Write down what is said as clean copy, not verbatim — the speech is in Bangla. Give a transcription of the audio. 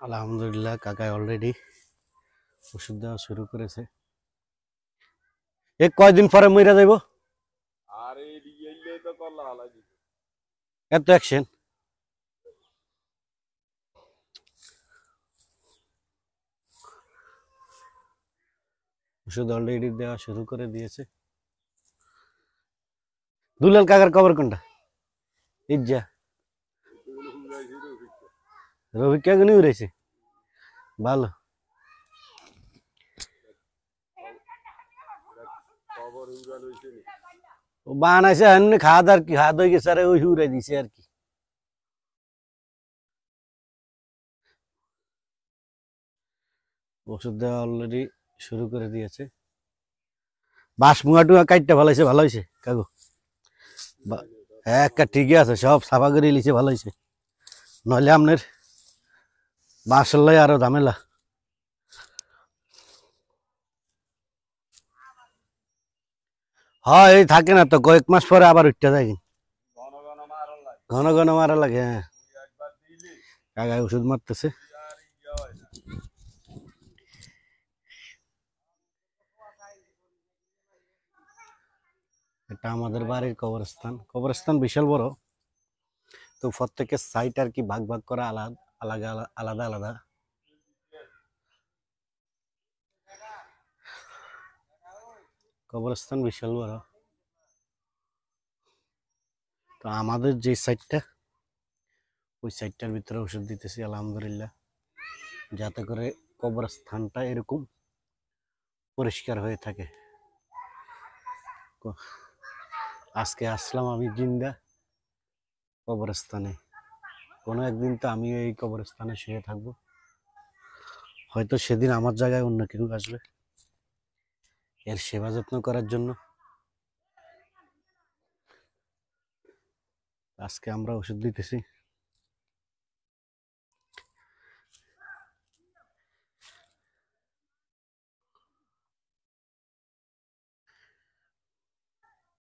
আলহামদুলিল্লাহ কাকা অলরেডি ওষুধ দেওয়া শুরু করেছে। এ কয়দিন পরে মইরা যাইব? আরে রিয়েলে তো কল্লা হালাই দিছে। এত অ্যাকশন। ওষুধ অলরেডি দেওয়া শুরু করে দিয়েছে। দুলাল কাকার কবর কোনটা? ইজ্জা রফিকা গুনি উড়াইছে। ভালো খবর উড়াল হইছে নি। বানাইছে এমনি খাওয়া দাওয়ার কি হাত হয়ে গেছে আর ওই উড়াই দিছে আর কি। ওষুধ দেওয়া অলরেডি শুরু করে দিয়েছে। বাঁশ মুয়া টুয়া কাটতে ভালো হয়েছে, ভালো হয়েছে কাকু। একটা ঠিকই আছে, সব সাফা করে লিছে, ভালো হয়েছে। নইলে আপনার বাঁশের লাই আরো ঝামেলা। হয় এই থাকে না তো, কয়েক মাস পরে আবার উঠতে যায়। ঘন ঘন মারন লাগে। ঘন ঘন মারা লাগে। হ্যাঁ, তুই একবার দিলি কাকায় ওষুধ মারতেছে। আর ইয়া হয় না। এটা আমাদের বাড়ির কবরস্থান। কবরস্থান বিশাল বড়, তো প্রত্যেকের সাইট আর কি ভাগ ভাগ করা আলাদা আলাদা আলাদা আলাদা। কবরস্থান বিশাল বড়। তো আমাদের যে সাইডটা, ওই সাইডটার ভিতরে ওষুধ দিতেছি আলহামদুলিল্লাহ, যাতে করে কবরস্থানটা এরকম পরিষ্কার হয়ে থাকে। আজকে আসলাম আমি জিন্দা কবরস্থানে। কোনো একদিন তো আমি এই কবরস্থানে শুয়ে থাকবো, হয়তো সেদিন আমার জায়গায় অন্য কেউ আসবে এর সেবা যত্ন করার জন্য। আজকে আমরা ওষুধ দিতেছি।